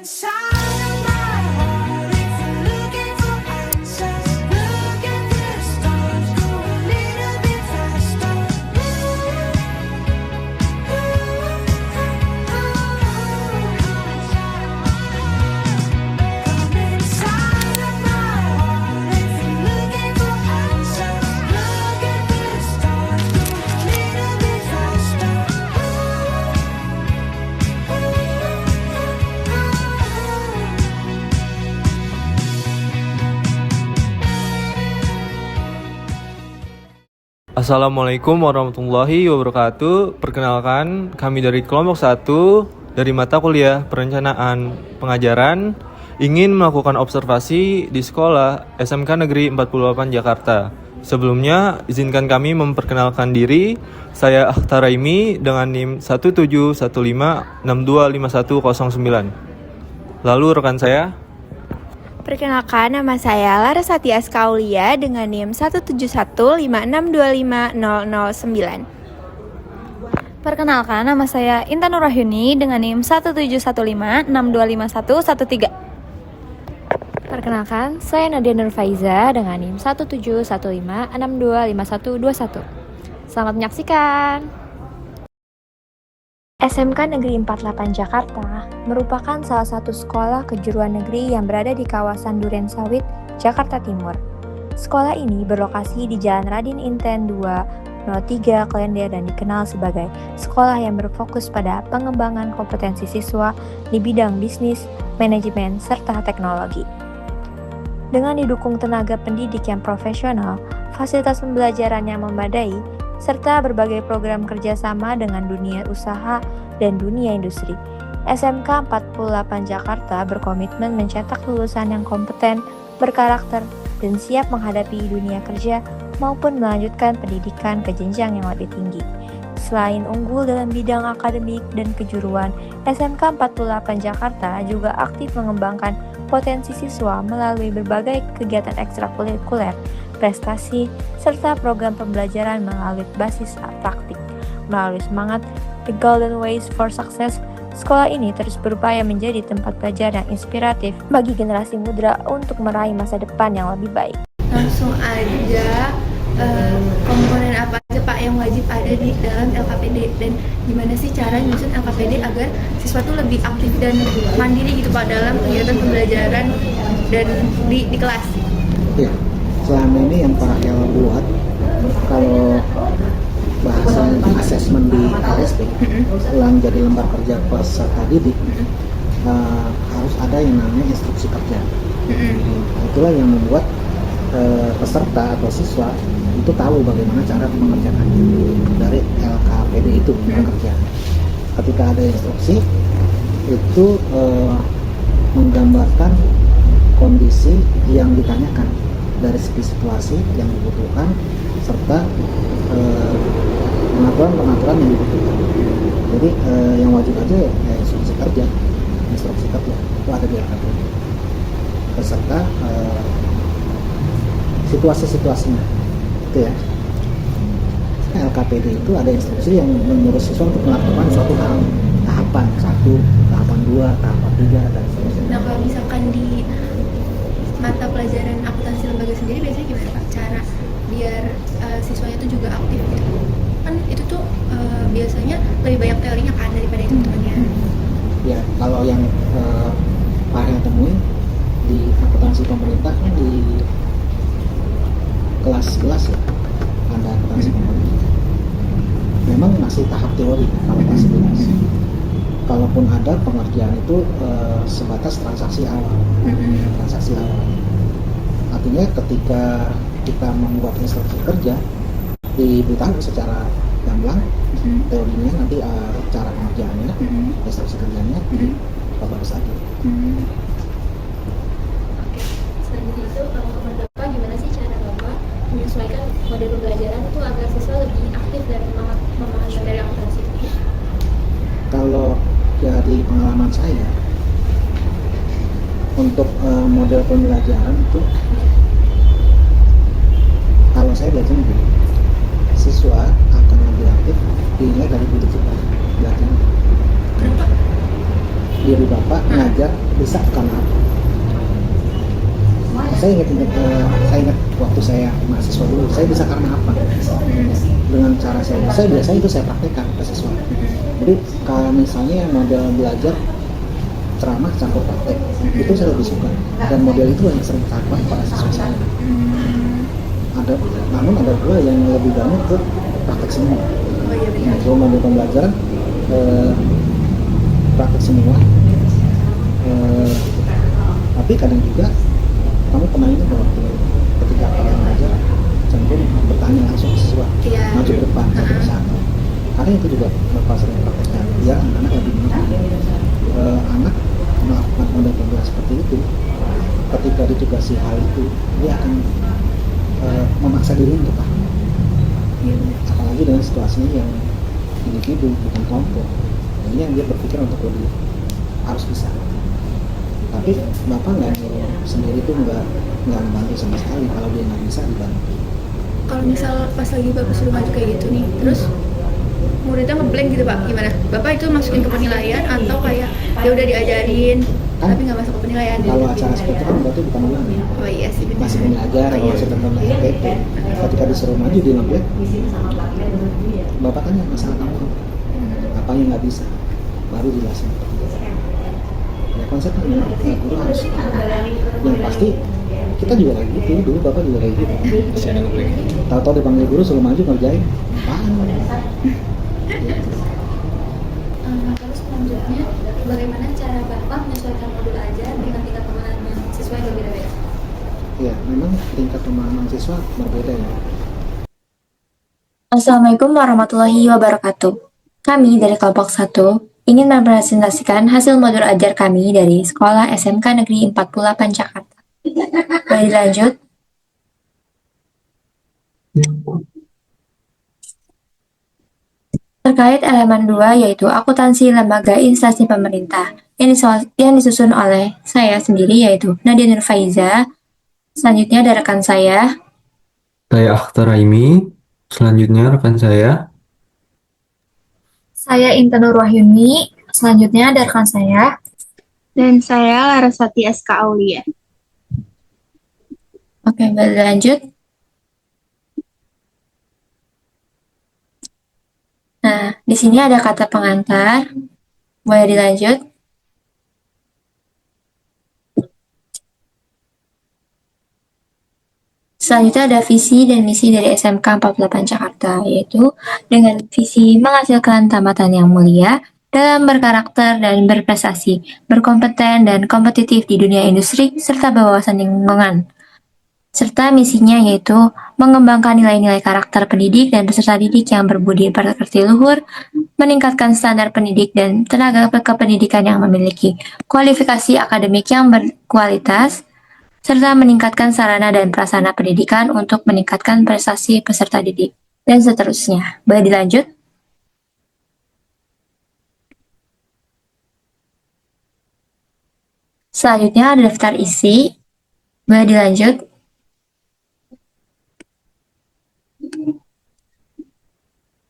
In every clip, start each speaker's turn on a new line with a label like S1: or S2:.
S1: inside of my heart. If you're looking for answers, look at the stars. Go a little bit faster. Come inside of my heart. If you're looking for answers, look at the stars. Go a little bit faster.
S2: Assalamualaikum warahmatullahi wabarakatuh. Perkenalkan, kami dari kelompok 1 dari mata kuliah Perencanaan Pengajaran ingin melakukan observasi di sekolah SMK Negeri 48 Jakarta. Sebelumnya, izinkan kami memperkenalkan diri. Saya Akhtar Raimi dengan NIM 1715625109. Lalu rekan saya.
S3: Perkenalkan, nama saya Larasati Askaulia dengan NIM 17156255009.
S4: Perkenalkan, nama saya Intan Nurrahyuni dengan NIM 17156255113.
S5: Perkenalkan, saya Nadia Nurfaiza dengan NIM 17156255121. Selamat menyaksikan.
S3: SMK Negeri 48 Jakarta merupakan salah satu sekolah kejuruan negeri yang berada di kawasan Durensawit, Jakarta Timur. Sekolah ini berlokasi di Jalan Radin Inten 203 Klender dan dikenal sebagai sekolah yang berfokus pada pengembangan kompetensi siswa di bidang bisnis, manajemen, serta teknologi. Dengan didukung tenaga pendidik yang profesional, fasilitas pembelajaran yang memadai, serta berbagai program kerjasama dengan dunia usaha dan dunia industri, SMK 48 Jakarta berkomitmen mencetak lulusan yang kompeten, berkarakter, dan siap menghadapi dunia kerja maupun melanjutkan pendidikan ke jenjang yang lebih tinggi. Selain unggul dalam bidang akademik dan kejuruan, SMK 48 Jakarta juga aktif mengembangkan potensi siswa melalui berbagai kegiatan ekstrakurikuler, prestasi, serta program pembelajaran melalui basis praktik. Melalui semangat The Golden Ways for Success, sekolah ini terus berupaya menjadi tempat belajar yang inspiratif bagi generasi muda untuk meraih masa depan yang lebih baik.
S6: Langsung aja, komponen apa aja Pak yang wajib ada di dalam LKPD, dan gimana sih cara nyusun LKPD agar siswa tuh lebih aktif dan mandiri gitu Pak dalam kegiatan pembelajaran dan di kelas?
S7: Ya, selama ini yang Pak El buat, kalau bahasa asesmen di LSP, ulang jadi lembar kerja peserta didik, harus ada yang namanya instruksi kerja. Itulah yang membuat peserta atau siswa itu tahu bagaimana cara mengerjakan dari LKPD itu kerja. Ketika ada instruksi itu menggambarkan kondisi yang ditanyakan dari segi situasi yang dibutuhkan serta pengaturan yang dibutuhkan. Jadi yang wajib aja ya instruksi kerja itu ada di LKPD beserta situasi-situasinya itu ya. LKPD itu ada instruksi yang menyuruh siswa untuk melakukan suatu hal, tahapan 1, tahapan 2, tahapan 3 dan seterusnya.
S6: Nah kalau misalkan di mata pelajaran akuntansi lembaga sendiri biasanya gimana Pak cara biar siswanya itu juga aktif gitu? Kan itu tuh biasanya lebih banyak teorinya kan daripada hitung-hitungannya.
S7: Ya kalau yang Pak yang temui di akuntansi pemerintah kan di kelas-kelas ya, ada akuntansi pemerintah. Memang masih tahap teori kalau masih bebas. Kalaupun ada pengerjaan itu sebatas transaksi awal. Artinya ketika kita membuat instruksi kerja diberitahu secara gamblang teorinya, nanti cara pengerjaannya, instruksi kerjanya bagus saja.
S5: Selain itu, kalau menurut Bapak gimana sih cara Bapak menyesuaikan model pembelajaran itu agar siswa lebih aktif dan memahami materi akuntansi?
S7: Kalau dari pengalaman saya untuk model pembelajaran itu, kalau saya belajar begini, siswa akan lebih aktif dilihat dari bentuk belajar.
S6: Kenapa?
S7: diri Bapak ngajar bisa karena apa? Saya ingat waktu saya mahasiswa dulu, saya bisa karena apa? Dengan cara saya biasanya itu saya praktekkan ke siswa. Jadi kalau misalnya model belajar ceramah campur praktek, itu saya lebih suka. Dan model itu yang sering saya pakai pada siswa saya. Namun ada pula yang lebih banyak ke praktek semua. Nah, kalau model pembelajaran praktek semua. Tapi kadang juga kamu pernah ini bahwa ketika kalian belajar cenderung bertanya langsung ke siswa, maju ke depan satu persatu. Karena itu juga Bapak sering praktekkan, biar anak lebih mengerti. Anak melakukan model pembelajaran seperti itu, ketika ditugasi hal itu, dia akan memaksa diri untuk paham. Apalagi dengan situasinya yang individu bukan kelompok, ini yang dia berpikir untuk lebih harus bisa. Tapi Bapak nggak sendiri itu nggak membantu sama sekali. Kalau dia nggak bisa dibantu.
S6: Kalau misal pas lagi Bapak suruh maju kayak gitu nih, terus muridnya ngeblank gitu Pak, gimana? Bapak itu masukin ke penilaian atau kayak ya udah diajarin tapi nggak masuk ke penilaian?
S7: Kalau acara seperti itu kan berarti bukan ulang ya.
S6: Oh iya sih, benar.
S7: Masih belajar, kalau sudah pernah SPP, ketika disuruh maju di ngeblank, Bapak tanya masalah kamu apa yang nggak bisa, baru jelasin. Ya konsepnya guru harus yang pasti kita juga kayak gitu, dulu Bapak juga kayak gitu. Tahu-tahu dipanggil guru suruh maju ngerjain, apaan?
S5: Terus selanjutnya, bagaimana cara Bapak menyesuaikan modul ajar dengan tingkat pemahaman siswa yang berbeda-beda?
S7: Ya, memang tingkat pemahaman siswa berbeda ya.
S3: Assalamualaikum warahmatullahi wabarakatuh. Kami dari kelompok 1 ingin merepresentasikan hasil modul ajar kami dari Sekolah SMK Negeri 48 Jakarta. Boleh dilanjut? Terkait elemen 2 yaitu akuntansi lembaga instansi pemerintah yang disusun oleh saya sendiri yaitu Nadia Nurfaiza. Selanjutnya ada rekan saya.
S2: Saya Akhtar Raimi. Selanjutnya rekan saya.
S4: Saya Intan Nurwahyuni. Selanjutnya ada rekan saya.
S8: Dan saya Larasati SK Aulia.
S3: Oke, boleh lanjut. Nah, di sini ada kata pengantar. Boleh dilanjut. Selanjutnya ada visi dan misi dari SMK 48 Jakarta, yaitu dengan visi menghasilkan tamatan yang mulia dalam berkarakter dan berprestasi, berkompeten dan kompetitif di dunia industri, serta berwawasan lingkungan. Serta misinya yaitu mengembangkan nilai-nilai karakter pendidik dan peserta didik yang berbudi pekerti luhur, meningkatkan standar pendidik dan tenaga kependidikan yang memiliki kualifikasi akademik yang berkualitas, serta meningkatkan sarana dan prasarana pendidikan untuk meningkatkan prestasi peserta didik, dan seterusnya. Boleh dilanjut? Selanjutnya ada daftar isi. Boleh dilanjut?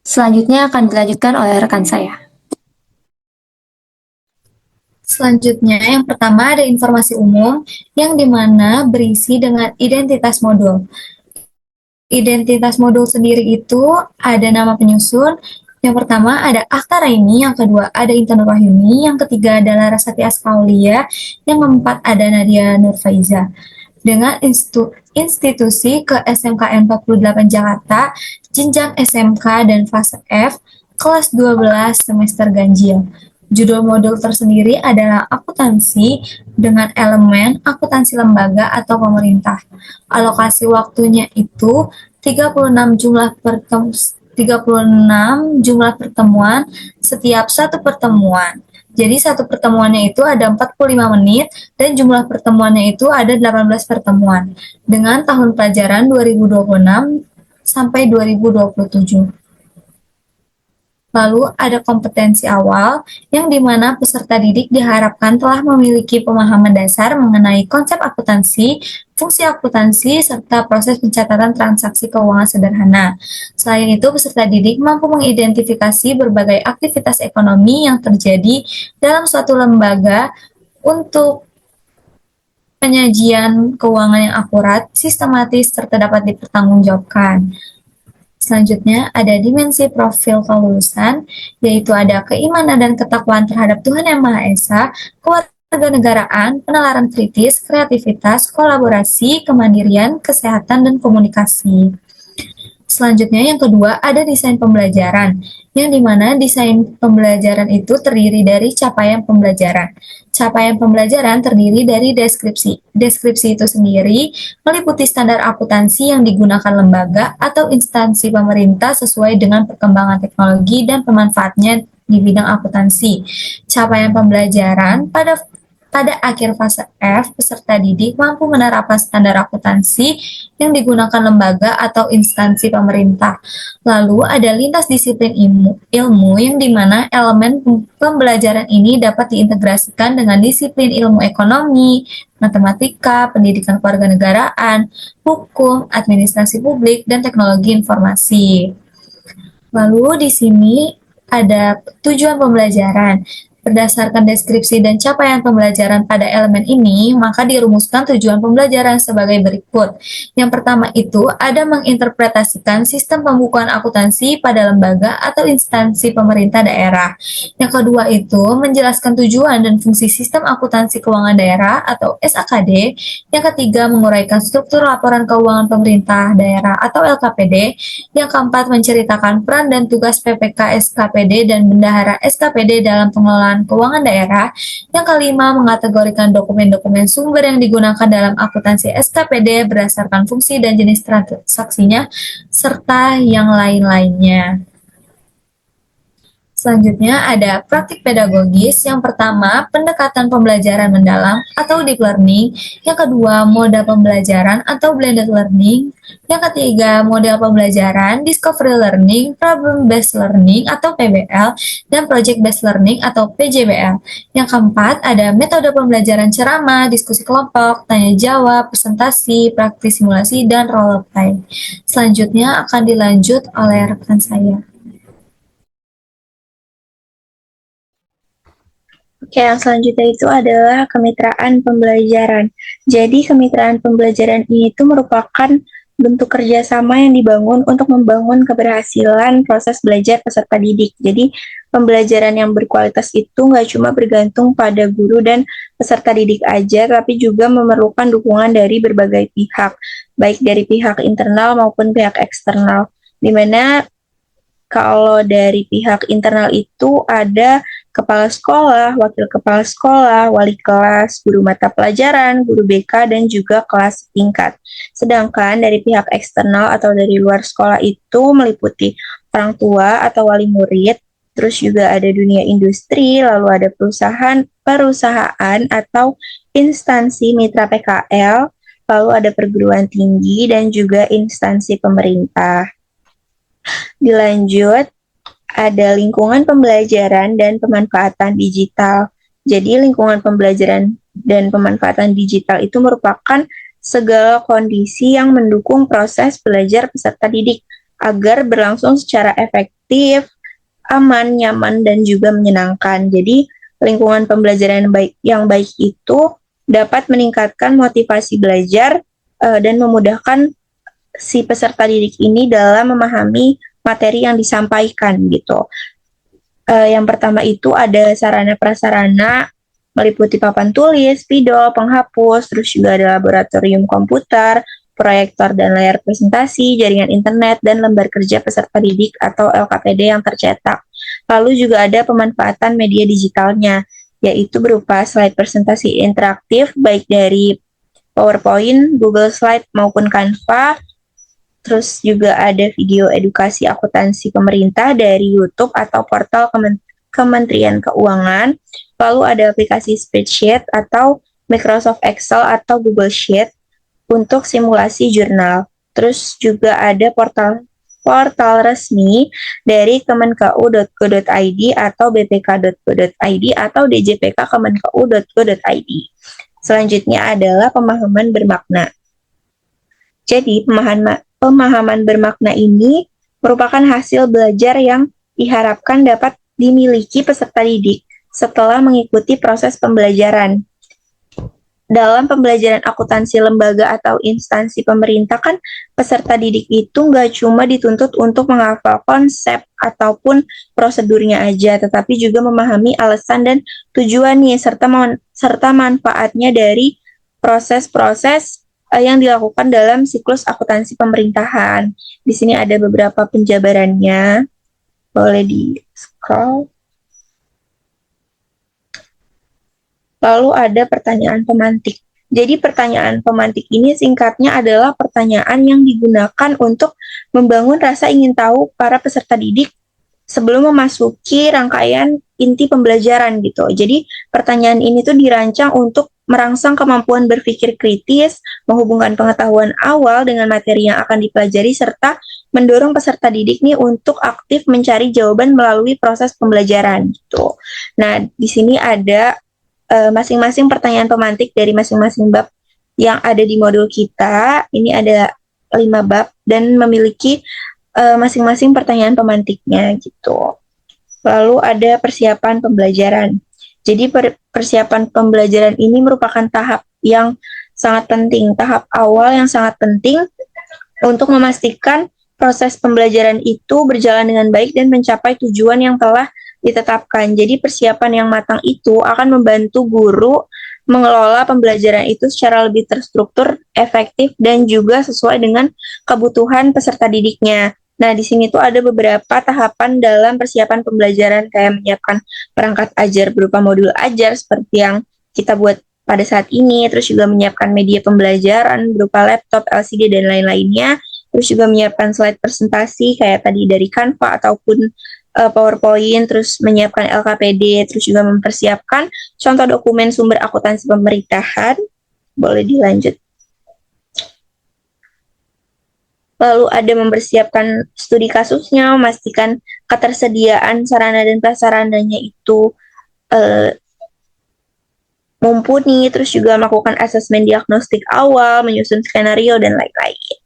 S3: Selanjutnya akan dilanjutkan oleh rekan saya.
S4: Selanjutnya, yang pertama ada informasi umum yang dimana berisi dengan identitas modul. Identitas modul sendiri itu ada nama penyusun. Yang pertama ada Akhtar Raimi, yang kedua ada Intan Nurwahyuni, yang ketiga adalah Larasati Aulia, yang keempat ada Nadia Nurfaiza. Dengan institusi ke SMKN 48 Jakarta, jenjang SMK dan fase F, kelas 12 semester ganjil. Judul modul tersendiri adalah akuntansi dengan elemen akuntansi lembaga atau pemerintah. Alokasi waktunya itu 36 jumlah pertemuan setiap satu pertemuan. Jadi satu pertemuannya itu ada 45 menit dan jumlah pertemuannya itu ada 18 pertemuan dengan tahun pelajaran 2026 sampai 2027. Lalu ada kompetensi awal, yang dimana peserta didik diharapkan telah memiliki pemahaman dasar mengenai konsep akuntansi, fungsi akuntansi, serta proses pencatatan transaksi keuangan sederhana. Selain itu, peserta didik mampu mengidentifikasi berbagai aktivitas ekonomi yang terjadi dalam suatu lembaga untuk penyajian keuangan yang akurat, sistematis, serta dapat dipertanggungjawabkan. Selanjutnya, ada dimensi profil kelulusan, yaitu ada keimanan dan ketakwaan terhadap Tuhan Yang Maha Esa, kewarganegaraan, penalaran kritis, kreativitas, kolaborasi, kemandirian, kesehatan, dan komunikasi. Selanjutnya, yang kedua, ada desain pembelajaran, yang dimana desain pembelajaran itu terdiri dari capaian pembelajaran. Capaian pembelajaran terdiri dari deskripsi. Deskripsi itu sendiri meliputi standar akuntansi yang digunakan lembaga atau instansi pemerintah sesuai dengan perkembangan teknologi dan pemanfaatnya di bidang akuntansi. Capaian pembelajaran pada akhir fase F, peserta didik mampu menerapkan standar akuntansi yang digunakan lembaga atau instansi pemerintah. Lalu ada lintas disiplin ilmu yang dimana elemen pembelajaran ini dapat diintegrasikan dengan disiplin ilmu ekonomi, matematika, pendidikan kewarganegaraan, hukum, administrasi publik, dan teknologi informasi. Lalu di sini ada tujuan pembelajaran. Berdasarkan deskripsi dan capaian pembelajaran pada elemen ini, maka dirumuskan tujuan pembelajaran sebagai berikut. Yang pertama itu ada menginterpretasikan sistem pembukuan akuntansi pada lembaga atau instansi pemerintah daerah. Yang kedua itu menjelaskan tujuan dan fungsi sistem akuntansi keuangan daerah atau SAKD. Yang ketiga menguraikan struktur laporan keuangan pemerintah daerah atau LKPD. Yang keempat menceritakan peran dan tugas PPK SKPD dan bendahara SKPD dalam pengelolaan keuangan daerah. Yang kelima, mengategorikan dokumen-dokumen sumber yang digunakan dalam akuntansi SKPD berdasarkan fungsi dan jenis transaksinya, serta yang lain-lainnya. Selanjutnya ada praktik pedagogis. Yang pertama, pendekatan pembelajaran mendalam atau deep learning. Yang kedua, moda pembelajaran atau blended learning. Yang ketiga, model pembelajaran discovery learning, problem based learning atau PBL, dan project based learning atau PJBL. Yang keempat, ada metode pembelajaran ceramah, diskusi kelompok, tanya jawab, presentasi, praktis simulasi, dan role play. Selanjutnya akan dilanjut oleh rekan saya.
S8: Oke, yang selanjutnya itu adalah kemitraan pembelajaran. Jadi, kemitraan pembelajaran ini itu merupakan bentuk kerjasama yang dibangun untuk membangun keberhasilan proses belajar peserta didik. Jadi, pembelajaran yang berkualitas itu nggak cuma bergantung pada guru dan peserta didik aja, tapi juga memerlukan dukungan dari berbagai pihak, baik dari pihak internal maupun pihak eksternal. Dimana kalau dari pihak internal itu ada kepala sekolah, wakil kepala sekolah, wali kelas, guru mata pelajaran, guru BK, dan juga kelas tingkat. Sedangkan dari pihak eksternal atau dari luar sekolah itu meliputi orang tua atau wali murid, terus juga ada dunia industri, lalu ada perusahaan atau instansi mitra PKL, lalu ada perguruan tinggi, dan juga instansi pemerintah. Dilanjut, ada lingkungan pembelajaran dan pemanfaatan digital. Jadi lingkungan pembelajaran dan pemanfaatan digital itu merupakan segala kondisi yang mendukung proses belajar peserta didik agar berlangsung secara efektif, aman, nyaman, dan juga menyenangkan. Jadi lingkungan pembelajaran yang baik itu dapat meningkatkan motivasi belajar dan memudahkan si peserta didik ini dalam memahami materi yang disampaikan gitu. Yang pertama itu ada sarana prasarana meliputi papan tulis, spidol, penghapus, terus juga ada laboratorium komputer, proyektor dan layar presentasi, jaringan internet, dan lembar kerja peserta didik atau LKPD yang tercetak. Lalu juga ada pemanfaatan media digitalnya, yaitu berupa slide presentasi interaktif baik dari PowerPoint, Google Slide maupun Canva. Terus juga ada video edukasi akuntansi pemerintah dari YouTube atau portal Kementerian Keuangan. Lalu ada aplikasi spreadsheet atau Microsoft Excel atau Google Sheet untuk simulasi jurnal. Terus juga ada portal portal resmi dari kemenkeu.go.id atau bpk.go.id atau djpk.kemenkeu.go.id. Selanjutnya adalah pemahaman bermakna. Jadi, pemahaman bermakna ini merupakan hasil belajar yang diharapkan dapat dimiliki peserta didik setelah mengikuti proses pembelajaran. Dalam pembelajaran akuntansi lembaga atau instansi pemerintah kan peserta didik itu nggak cuma dituntut untuk menghafal konsep ataupun prosedurnya aja, tetapi juga memahami alasan dan tujuannya serta manfaatnya dari proses-proses yang dilakukan dalam siklus akuntansi pemerintahan. Di sini ada beberapa penjabarannya, boleh di scroll. Lalu ada pertanyaan pemantik. Jadi pertanyaan pemantik ini singkatnya adalah pertanyaan yang digunakan untuk membangun rasa ingin tahu para peserta didik sebelum memasuki rangkaian inti pembelajaran gitu. Jadi pertanyaan ini tuh dirancang untuk merangsang kemampuan berpikir kritis, menghubungkan pengetahuan awal dengan materi yang akan dipelajari, serta mendorong peserta didik nih untuk aktif mencari jawaban melalui proses pembelajaran gitu. Nah, di sini ada masing-masing pertanyaan pemantik dari masing-masing bab yang ada di modul kita. Ini ada 5 bab dan memiliki masing-masing pertanyaan pemantiknya gitu. Lalu ada persiapan pembelajaran. Jadi persiapan pembelajaran ini merupakan tahap yang sangat penting, tahap awal yang sangat penting untuk memastikan proses pembelajaran itu berjalan dengan baik dan mencapai tujuan yang telah ditetapkan. Jadi persiapan yang matang itu akan membantu guru mengelola pembelajaran itu secara lebih terstruktur, efektif, dan juga sesuai dengan kebutuhan peserta didiknya. Nah, di sini tuh ada beberapa tahapan dalam persiapan pembelajaran, kayak menyiapkan perangkat ajar berupa modul ajar seperti yang kita buat pada saat ini, terus juga menyiapkan media pembelajaran berupa laptop, LCD, dan lain-lainnya, terus juga menyiapkan slide presentasi kayak tadi dari Canva ataupun PowerPoint, terus menyiapkan LKPD, terus juga mempersiapkan contoh dokumen sumber akuntansi pemerintahan. Boleh dilanjut. Lalu ada mempersiapkan studi kasusnya, memastikan ketersediaan sarana dan prasarananya itu mumpuni, terus juga melakukan asesmen diagnostik awal, menyusun skenario, dan lain-lain.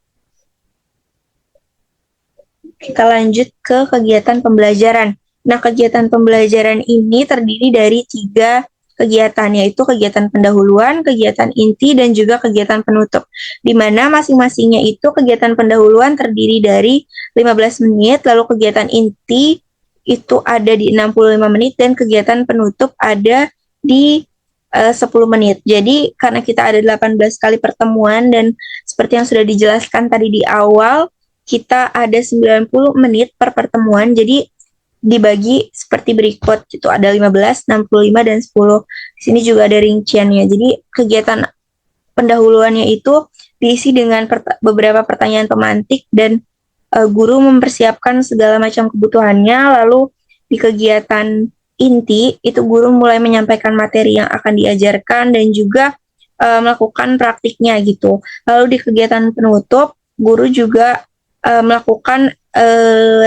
S8: Kita lanjut ke kegiatan pembelajaran. Nah, kegiatan pembelajaran ini terdiri dari 3 kegiatan, yaitu kegiatan pendahuluan, kegiatan inti, dan juga kegiatan penutup. Di mana masing-masingnya itu kegiatan pendahuluan terdiri dari 15 menit, lalu kegiatan inti itu ada di 65 menit, dan kegiatan penutup ada di 10 menit. Jadi, karena kita ada 18 kali pertemuan, dan seperti yang sudah dijelaskan tadi di awal, kita ada 90 menit per pertemuan, jadi dibagi seperti berikut, itu ada 15, 65, dan 10. Di sini juga ada rinciannya. Jadi kegiatan pendahuluannya itu diisi dengan beberapa pertanyaan pemantik dan guru mempersiapkan segala macam kebutuhannya. Lalu di kegiatan inti, itu guru mulai menyampaikan materi yang akan diajarkan dan juga melakukan praktiknya gitu. Lalu di kegiatan penutup, guru juga melakukan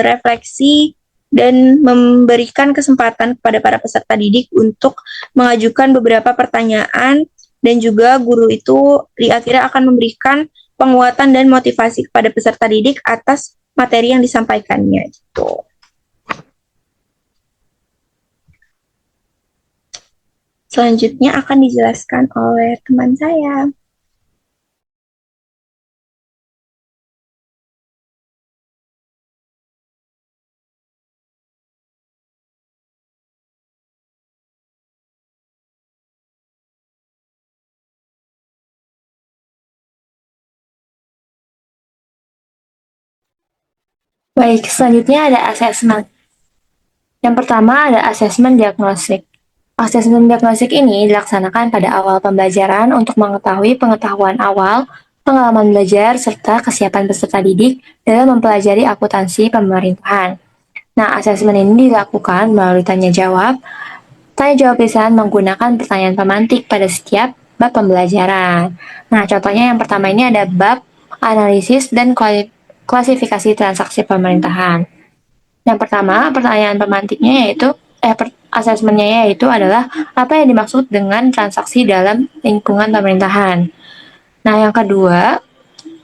S8: refleksi dan memberikan kesempatan kepada para peserta didik untuk mengajukan beberapa pertanyaan, dan juga guru itu di akhirnya akan memberikan penguatan dan motivasi kepada peserta didik atas materi yang disampaikannya gitu. Selanjutnya akan dijelaskan oleh teman saya.
S3: Baik, selanjutnya ada asesmen. Yang pertama ada asesmen diagnostik. Asesmen diagnostik ini dilaksanakan pada awal pembelajaran untuk mengetahui pengetahuan awal, pengalaman belajar, serta kesiapan peserta didik dalam mempelajari akuntansi pemerintahan. Nah, asesmen ini dilakukan melalui tanya jawab lisan menggunakan pertanyaan pemantik pada setiap bab pembelajaran. Nah, contohnya yang pertama ini ada bab analisis dan klasifikasi transaksi pemerintahan. Yang pertama, pertanyaan pemantiknya yaitu asesmennya yaitu adalah apa yang dimaksud dengan transaksi dalam lingkungan pemerintahan. Nah, yang kedua,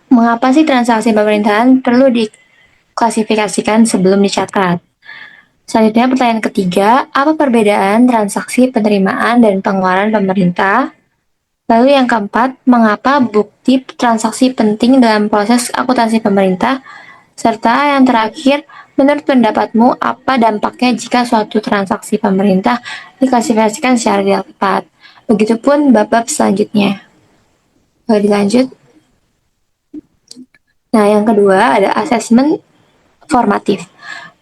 S3: mengapa sih transaksi pemerintahan perlu diklasifikasikan sebelum dicatat? Selanjutnya, pertanyaan ketiga, apa perbedaan transaksi penerimaan dan pengeluaran pemerintah? Lalu yang keempat, mengapa bukti transaksi penting dalam proses akuntansi pemerintah? Serta yang terakhir, menurut pendapatmu, apa dampaknya jika suatu transaksi pemerintah diklasifikasikan secara tidak tepat? Begitupun bab-bab selanjutnya. Boleh dilanjut? Nah, yang kedua ada asesmen formatif.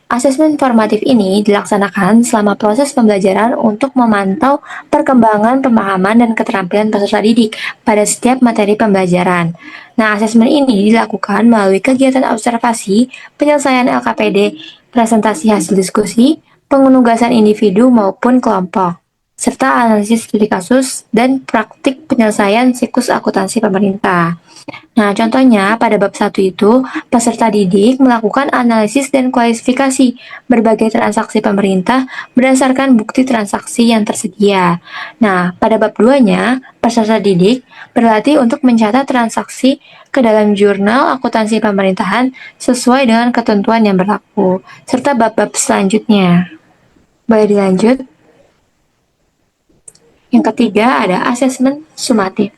S3: Asesmen formatif ini dilaksanakan selama proses pembelajaran untuk memantau perkembangan pemahaman dan keterampilan peserta didik pada setiap materi pembelajaran. Nah, asesmen ini dilakukan melalui kegiatan observasi, penyelesaian LKPD, presentasi hasil diskusi, penugasan individu maupun kelompok, serta analisis studi kasus dan praktik penyelesaian siklus akuntansi pemerintah. Nah, contohnya pada bab 1 itu, peserta didik melakukan analisis dan kualifikasi berbagai transaksi pemerintah berdasarkan bukti transaksi yang tersedia. Nah, pada bab 2-nya, peserta didik berlatih untuk mencatat transaksi ke dalam jurnal akuntansi pemerintahan sesuai dengan ketentuan yang berlaku, serta bab-bab selanjutnya. Boleh dilanjut? Yang ketiga ada asesmen sumatif.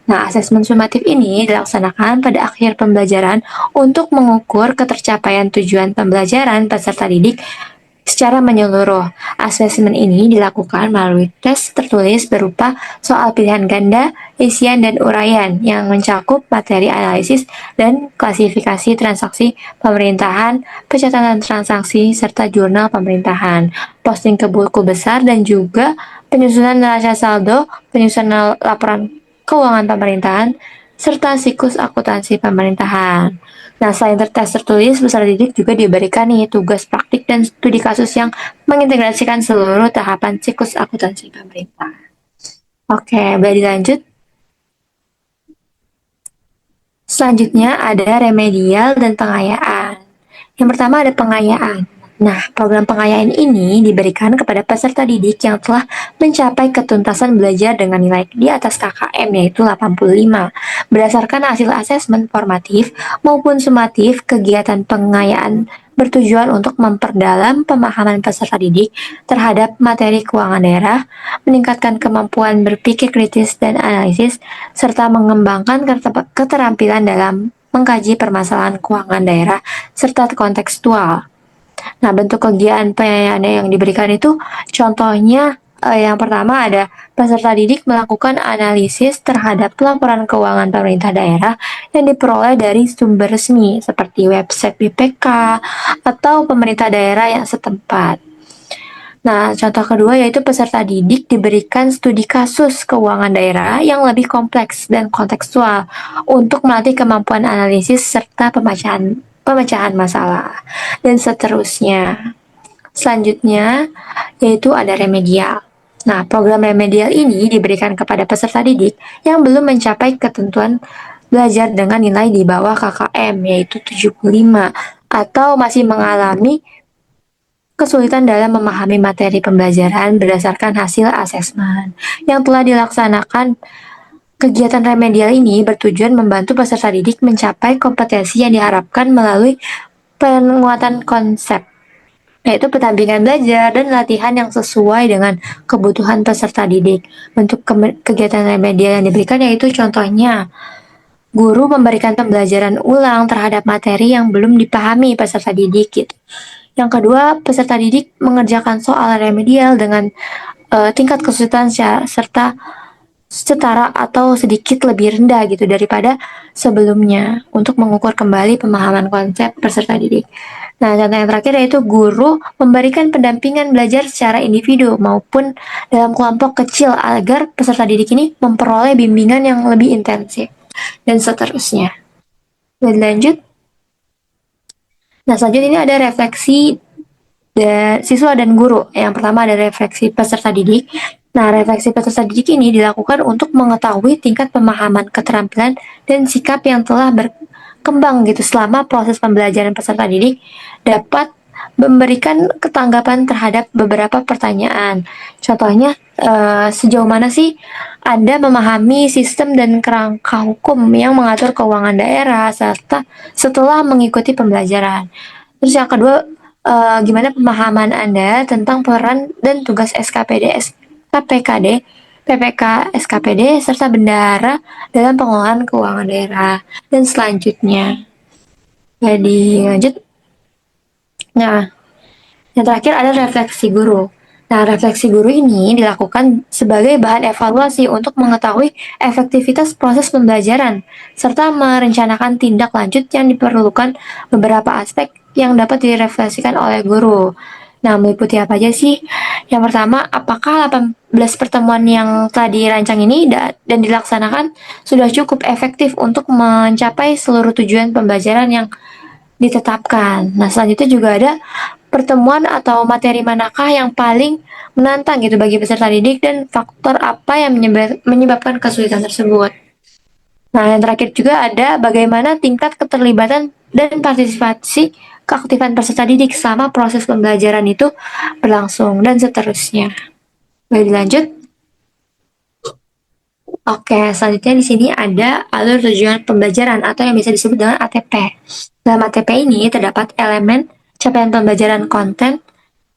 S3: Nah, asesmen sumatif ini dilaksanakan pada akhir pembelajaran untuk mengukur ketercapaian tujuan pembelajaran peserta didik secara menyeluruh. Asesmen ini dilakukan melalui tes tertulis berupa soal pilihan ganda, isian, dan uraian yang mencakup materi analisis dan klasifikasi transaksi pemerintahan, pencatatan transaksi, serta jurnal pemerintahan, posting ke buku besar, dan juga penyusunan neraca saldo, penyusunan laporan keuangan pemerintahan, serta siklus akuntansi pemerintahan. Nah, selain tes tertulis, peserta didik juga diberikan nih tugas praktik dan studi kasus yang mengintegrasikan seluruh tahapan siklus akuntansi pemerintah. Oke, boleh dilanjut? Selanjutnya ada remedial dan pengayaan. Yang pertama ada pengayaan. Nah, program pengayaan ini diberikan kepada peserta didik yang telah mencapai ketuntasan belajar dengan nilai di atas KKM yaitu 85. Berdasarkan hasil asesmen formatif maupun sumatif, kegiatan pengayaan bertujuan untuk memperdalam pemahaman peserta didik terhadap materi keuangan daerah, meningkatkan kemampuan berpikir kritis dan analisis, serta mengembangkan keterampilan dalam mengkaji permasalahan keuangan daerah serta kontekstual. Nah, bentuk kegiatan pengayaan yang diberikan itu contohnya yang pertama ada peserta didik melakukan analisis terhadap laporan keuangan pemerintah daerah yang diperoleh dari sumber resmi seperti website BPK atau pemerintah daerah yang setempat. Nah, contoh kedua yaitu peserta didik diberikan studi kasus keuangan daerah yang lebih kompleks dan kontekstual untuk melatih kemampuan analisis serta pemecahan masalah, dan seterusnya. Selanjutnya, yaitu ada remedial. Nah, program remedial ini diberikan kepada peserta didik yang belum mencapai ketentuan belajar dengan nilai di bawah KKM, yaitu 75, atau masih mengalami kesulitan dalam memahami materi pembelajaran berdasarkan hasil asesmen yang telah dilaksanakan. Kegiatan remedial ini bertujuan membantu peserta didik mencapai kompetensi yang diharapkan melalui penguatan konsep, yaitu pendampingan belajar dan latihan yang sesuai dengan kebutuhan peserta didik. Bentuk kegiatan remedial yang diberikan yaitu contohnya, guru memberikan pembelajaran ulang terhadap materi yang belum dipahami peserta didik. Gitu. Yang kedua, peserta didik mengerjakan soal remedial dengan tingkat kesulitan serta setara atau sedikit lebih rendah gitu daripada sebelumnya untuk mengukur kembali pemahaman konsep peserta didik. Nah, contoh yang terakhir yaitu guru memberikan pendampingan belajar secara individu maupun dalam kelompok kecil agar peserta didik ini memperoleh bimbingan yang lebih intensif dan seterusnya. Dan lanjut. Nah, selanjutnya ini ada refleksi siswa dan guru. Yang pertama ada refleksi peserta didik. Nah, refleksi peserta didik ini dilakukan untuk mengetahui tingkat pemahaman, keterampilan, dan sikap yang telah berkembang gitu selama proses pembelajaran peserta didik dapat memberikan ketanggapan terhadap beberapa pertanyaan. Contohnya, sejauh mana sih Anda memahami sistem dan kerangka hukum yang mengatur keuangan daerah serta setelah mengikuti pembelajaran. Terus yang kedua, gimana pemahaman Anda tentang peran dan tugas SKPD, SKPKD, PPK, SKPD, serta bendara dalam pengelolaan keuangan daerah. Dan selanjutnya, jadi lanjut. Nah, yang terakhir ada refleksi guru. Nah, refleksi guru ini dilakukan sebagai bahan evaluasi untuk mengetahui efektivitas proses pembelajaran, serta merencanakan tindak lanjut yang diperlukan beberapa aspek yang dapat direfleksikan oleh guru. Nah, meliputi apa aja sih? Yang pertama, apakah 18 pertemuan yang telah dirancang ini dan dilaksanakan sudah cukup efektif untuk mencapai seluruh tujuan pembelajaran yang ditetapkan. Nah, selanjutnya juga ada pertemuan atau materi manakah yang paling menantang gitu bagi peserta didik dan faktor apa yang menyebabkan kesulitan tersebut. Nah, yang terakhir juga ada bagaimana tingkat keterlibatan dan partisipasi keaktifan peserta didik selama proses pembelajaran itu berlangsung dan seterusnya. Boleh dilanjut? Oke, selanjutnya di sini ada alur tujuan pembelajaran atau yang bisa disebut dengan ATP. Dalam ATP ini terdapat elemen capaian pembelajaran konten,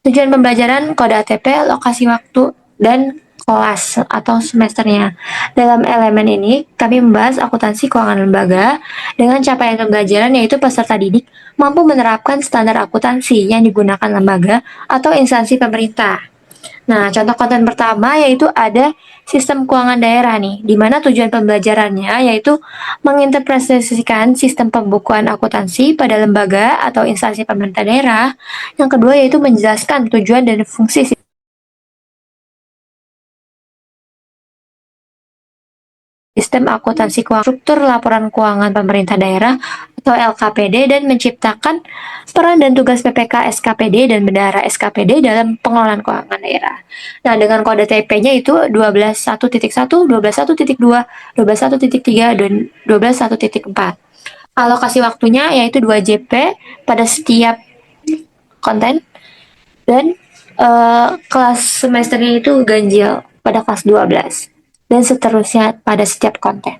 S3: tujuan pembelajaran, kode ATP, lokasi waktu, dan kelas atau semesternya. Dalam elemen ini, kami membahas akuntansi keuangan lembaga dengan capaian pembelajaran yaitu peserta didik mampu menerapkan standar akuntansi yang digunakan lembaga atau instansi pemerintah. Nah, contoh konten pertama yaitu ada sistem keuangan daerah nih, di mana tujuan pembelajarannya yaitu menginterpretasikan sistem pembukuan akuntansi pada lembaga atau instansi pemerintah daerah. Yang kedua yaitu menjelaskan tujuan dan fungsi sistem akuntansi keuangan, struktur laporan keuangan pemerintah daerah atau LKPD dan menciptakan peran dan tugas PPK SKPD dan bendahara SKPD dalam pengelolaan keuangan daerah. Nah, dengan kode TP-nya itu 12.1.1, 12.1.2, 12.1.3, dan 12.1.4. Alokasi waktunya yaitu 2 JP pada setiap konten dan kelas semesternya itu ganjil pada kelas 12 dan seterusnya pada setiap konten.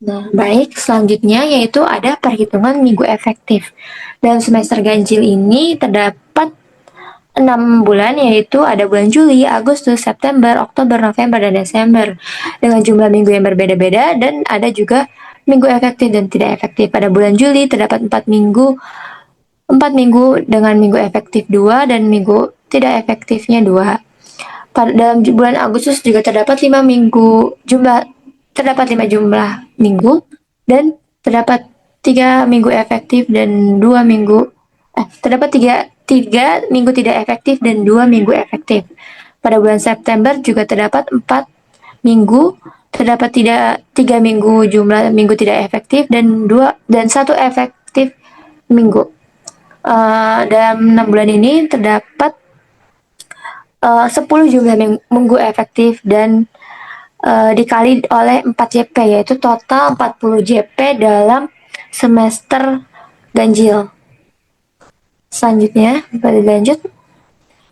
S3: Nah, baik, selanjutnya yaitu ada perhitungan minggu efektif. Dalam semester ganjil ini terdapat 6 bulan yaitu ada bulan Juli, Agustus, September, Oktober, November, dan Desember dengan jumlah minggu yang berbeda-beda dan ada juga minggu efektif dan tidak efektif. Pada bulan Juli terdapat 4 minggu dengan minggu efektif 2 dan minggu tidak efektifnya 2. Dalam bulan Agustus juga terdapat 5 jumlah minggu dan terdapat 3 minggu efektif dan 2 minggu terdapat 3 minggu tidak efektif dan 2 minggu efektif. Pada bulan September juga terdapat 4 minggu, terdapat 3 minggu jumlah minggu tidak efektif dan 1 efektif minggu. Dalam 6 bulan ini terdapat 10 jumlah minggu efektif dan dikali oleh 4 JP yaitu total 40 JP dalam semester ganjil. Selanjutnya, lanjut.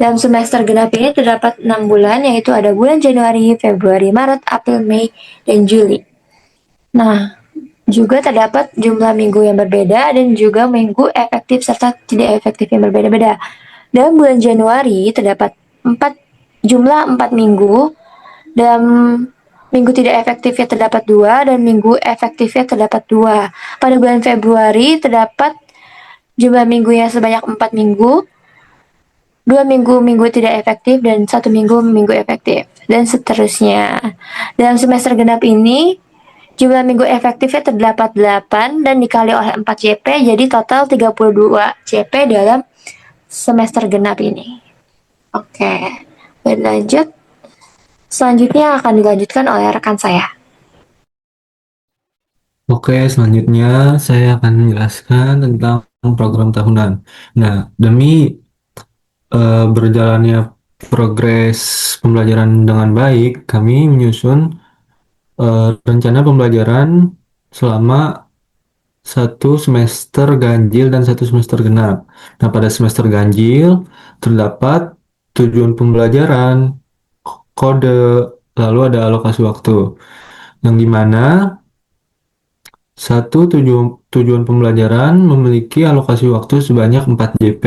S3: Dalam semester genap ini terdapat 6 bulan yaitu ada bulan Januari, Februari, Maret, April, Mei, dan Juli. Nah, juga terdapat jumlah minggu yang berbeda dan juga minggu efektif serta tidak efektif yang berbeda-beda. Dalam bulan Januari terdapat jumlah 4 minggu, dalam minggu tidak efektifnya terdapat 2 dan minggu efektifnya terdapat 2. Pada bulan Februari terdapat jumlah minggunya sebanyak 4 minggu, 2 minggu tidak efektif dan 1 minggu efektif, dan seterusnya. Dalam semester genap ini jumlah minggu efektifnya terdapat 8 dan dikali oleh 4 JP jadi total 32 JP dalam semester genap ini. Oke, lanjut. Selanjutnya akan dilanjutkan oleh rekan saya.
S2: Oke, selanjutnya saya akan menjelaskan tentang program tahunan. Nah, demi berjalannya progres pembelajaran dengan baik, kami menyusun rencana pembelajaran selama satu semester ganjil dan satu semester genap. Nah, pada semester ganjil terdapat tujuan pembelajaran, kode, lalu ada alokasi waktu. Yang dimana satu tujuan pembelajaran memiliki alokasi waktu sebanyak 4 JP,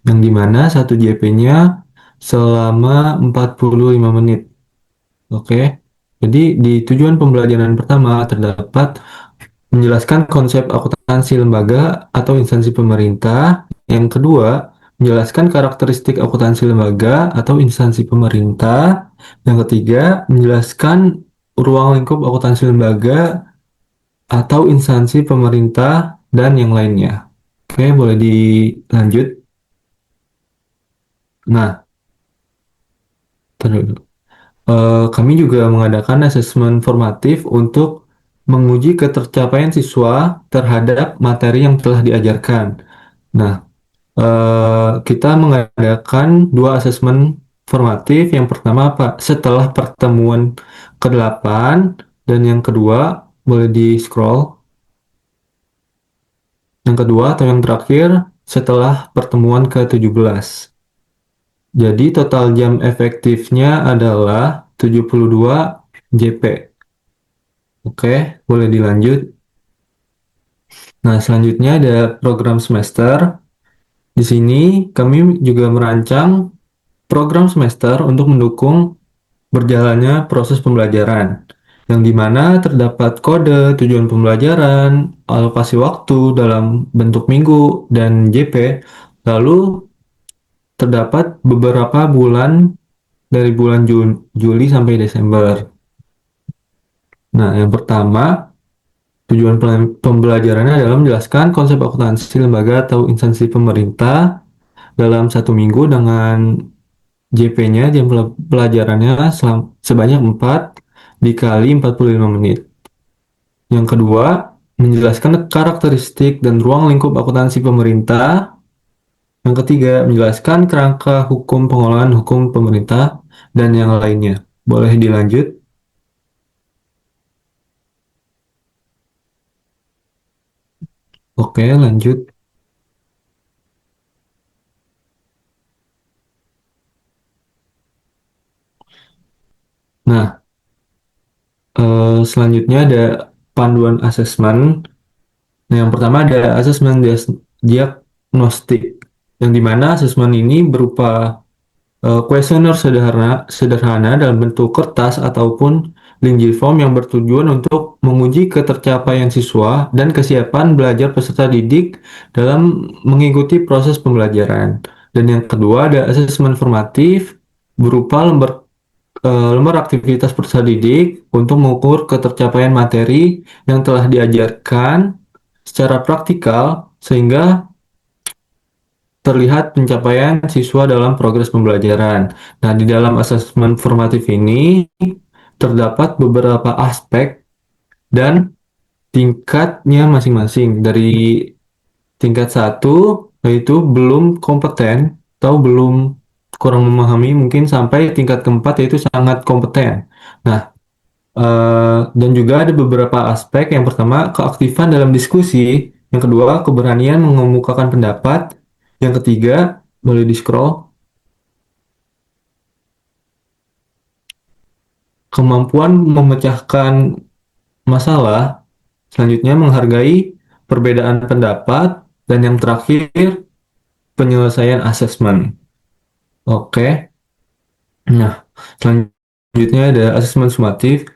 S2: yang dimana satu JP-nya selama 45 menit. Oke, jadi di tujuan pembelajaran pertama terdapat menjelaskan konsep akuntansi lembaga atau instansi pemerintah. Yang kedua, menjelaskan karakteristik akuntansi lembaga atau instansi pemerintah. Yang ketiga, menjelaskan ruang lingkup akuntansi lembaga atau instansi pemerintah dan yang lainnya. Oke, boleh dilanjut. Nah, terus kami juga mengadakan asesmen formatif untuk menguji ketercapaian siswa terhadap materi yang telah diajarkan. Nah, kita mengadakan dua asesmen formatif. Yang pertama apa? Setelah pertemuan ke-8 dan yang kedua boleh di-scroll. Yang kedua atau yang terakhir setelah pertemuan ke-17. Jadi total jam efektifnya adalah 72 JP. Oke, boleh dilanjut. Nah, selanjutnya ada program semester. Di sini kami juga merancang program semester untuk mendukung berjalannya proses pembelajaran, yang dimana terdapat kode tujuan pembelajaran, alokasi waktu dalam bentuk minggu, dan JP. Lalu terdapat beberapa bulan dari bulan Juli sampai Desember. Nah, yang pertama, tujuan pembelajarannya adalah menjelaskan konsep akuntansi lembaga atau instansi pemerintah dalam satu minggu dengan JP-nya, jam pelajarannya sebanyak 4 dikali 45 menit. Yang kedua, menjelaskan karakteristik dan ruang lingkup akuntansi pemerintah. Yang ketiga, menjelaskan kerangka hukum pengolahan hukum pemerintah dan yang lainnya. Boleh dilanjut? Oke, lanjut. Nah, selanjutnya ada panduan asesmen. Nah, yang pertama ada asesmen diagnostik, yang dimana asesmen ini berupa kuesioner sederhana dalam bentuk kertas ataupun link form yang bertujuan untuk menguji ketercapaian siswa dan kesiapan belajar peserta didik dalam mengikuti proses pembelajaran. Dan yang kedua ada asesmen formatif berupa lembar aktivitas peserta didik untuk mengukur ketercapaian materi yang telah diajarkan secara praktikal sehingga terlihat pencapaian siswa dalam progres pembelajaran. Nah, di dalam asesmen formatif ini terdapat beberapa aspek dan tingkatnya masing-masing. Dari tingkat 1 yaitu belum kompeten atau belum kurang memahami, mungkin sampai tingkat keempat yaitu sangat kompeten. Nah, dan juga ada beberapa aspek. Yang pertama, keaktifan dalam diskusi. Yang kedua, keberanian mengemukakan pendapat. Yang ketiga, boleh di-scroll, kemampuan memecahkan masalah. Selanjutnya, menghargai perbedaan pendapat. Dan yang terakhir, penyelesaian asesmen. Oke. Nah, selanjutnya ada asesmen sumatif.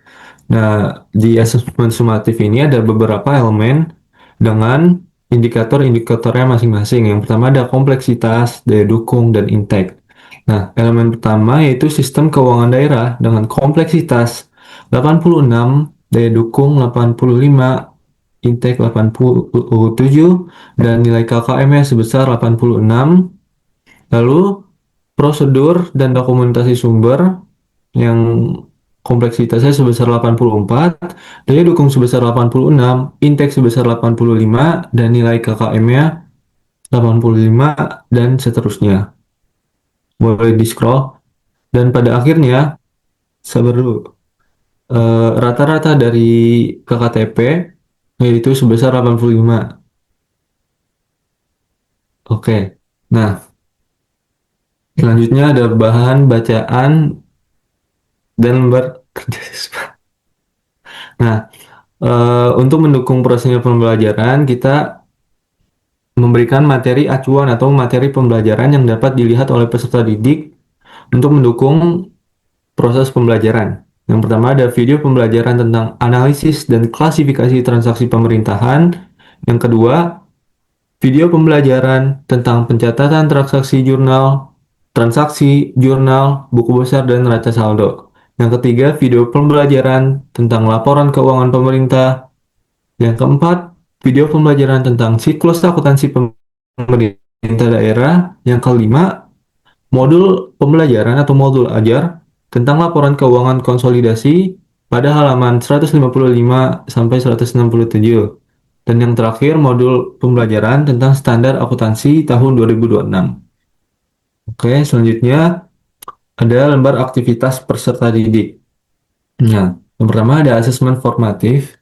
S2: Nah, di asesmen sumatif ini ada beberapa elemen dengan indikator-indikatornya masing-masing. Yang pertama ada kompleksitas, daya dukung, dan intake. Nah, elemen pertama yaitu sistem keuangan daerah dengan kompleksitas 86, daya dukung 85, intake 87, dan nilai KKM-nya sebesar 86. Lalu prosedur dan dokumentasi sumber yang kompleksitasnya sebesar 84, daya dukung sebesar 86, intake sebesar 85, dan nilai KKM-nya 85, dan seterusnya. Boleh di-scroll. Dan pada akhirnya, sabar dulu, rata-rata dari KKTP yaitu sebesar 85. Oke, nah selanjutnya ada bahan bacaan dan lembar kerja siswa. Nah, untuk mendukung prosesnya pembelajaran, kita memberikan materi acuan atau materi pembelajaran yang dapat dilihat oleh peserta didik untuk mendukung proses pembelajaran. Yang pertama ada video pembelajaran tentang analisis dan klasifikasi transaksi pemerintahan. Yang kedua, video pembelajaran tentang pencatatan transaksi jurnal, buku besar, dan neraca saldo. Yang ketiga, video pembelajaran tentang laporan keuangan pemerintah. Yang keempat, video pembelajaran tentang siklus akuntansi pemerintah daerah. Yang kelima, modul pembelajaran atau modul ajar tentang laporan keuangan konsolidasi pada halaman 155 sampai 167. Dan yang terakhir, modul pembelajaran tentang standar akuntansi tahun 2026. Oke, selanjutnya ada lembar aktivitas peserta didik. Nah, yang pertama ada asesmen formatif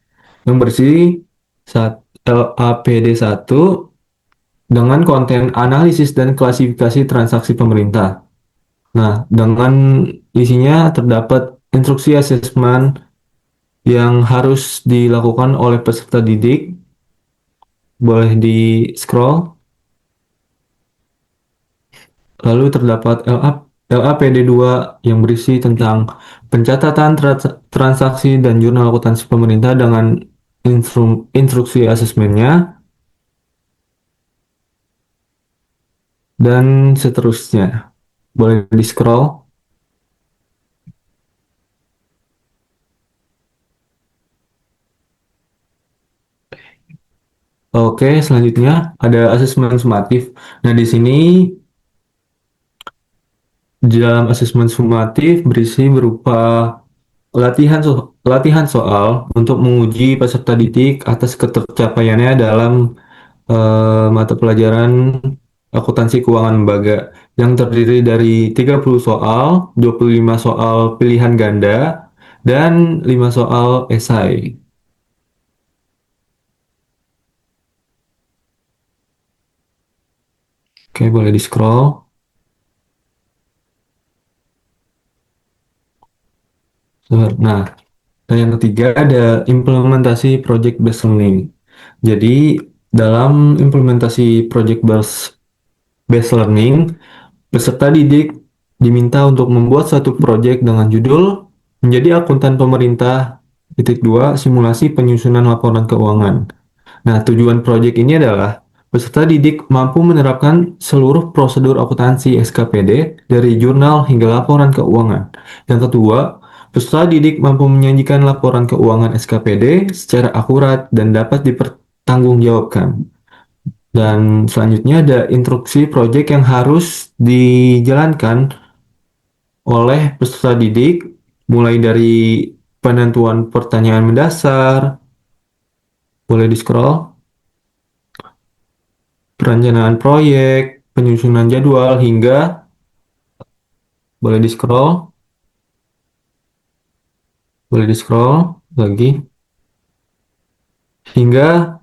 S2: yang berisi LAPD 1 dengan konten analisis dan klasifikasi transaksi pemerintah. Nah, dengan isinya terdapat instruksi asesmen yang harus dilakukan oleh peserta didik. Boleh di-scroll. Lalu terdapat LAPD 2 yang berisi tentang pencatatan transaksi dan jurnal akuntansi pemerintah dengan instruksi asesmennya, dan seterusnya. Boleh di-scroll. Oke, selanjutnya ada asesmen sumatif. Nah, di sini di dalam asesmen sumatif berisi berupa latihan soal untuk menguji peserta didik atas ketercapaiannya dalam mata pelajaran akuntansi keuangan lembaga yang terdiri dari 30 soal, 25 soal pilihan ganda, dan 5 soal esai. Oke, boleh di-scroll. Nah, dan yang ketiga ada implementasi project based learning. Jadi, dalam implementasi project based learning, peserta didik diminta untuk membuat satu proyek dengan judul menjadi akuntan pemerintah titik 2 simulasi penyusunan laporan keuangan. Nah, tujuan proyek ini adalah peserta didik mampu menerapkan seluruh prosedur akuntansi SKPD dari jurnal hingga laporan keuangan. Yang kedua, peserta didik mampu menyajikan laporan keuangan SKPD secara akurat dan dapat dipertanggungjawabkan. Dan selanjutnya ada instruksi proyek yang harus dijalankan oleh peserta didik, mulai dari penentuan pertanyaan mendasar, boleh di-scroll, perencanaan proyek, penyusunan jadwal, hingga, boleh di-scroll lagi, hingga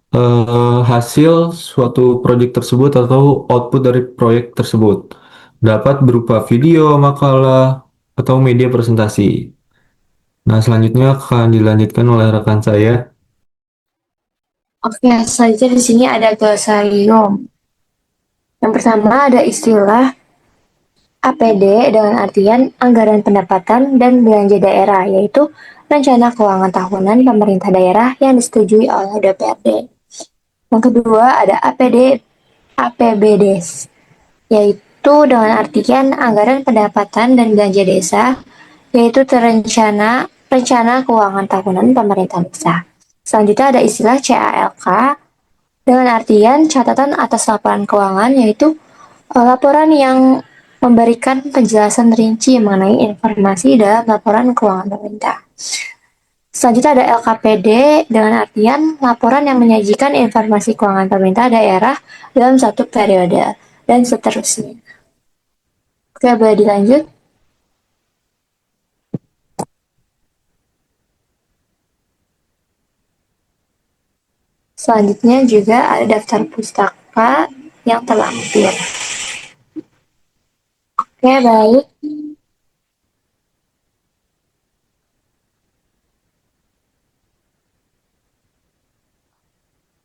S2: hasil suatu proyek tersebut atau output dari proyek tersebut dapat berupa video, makalah, atau media presentasi. Nah, selanjutnya akan dilanjutkan oleh rekan saya.
S3: Oke, selanjutnya di sini ada glosarium. Yang pertama ada istilah APD dengan artian anggaran pendapatan dan belanja daerah, yaitu rencana keuangan tahunan pemerintah daerah yang disetujui oleh DPRD. Yang kedua ada APBDes, yaitu dengan artian anggaran pendapatan dan belanja desa, yaitu rencana keuangan tahunan pemerintah desa. Selanjutnya ada istilah CALK dengan artian catatan atas laporan keuangan, yaitu laporan yang memberikan penjelasan rinci mengenai informasi dalam laporan keuangan pemerintah. Selanjutnya ada LKPD dengan artian laporan yang menyajikan informasi keuangan pemerintah daerah dalam satu periode, dan seterusnya. Oke, boleh dilanjut. Selanjutnya juga ada daftar pustaka yang terlampir. Oke, baik.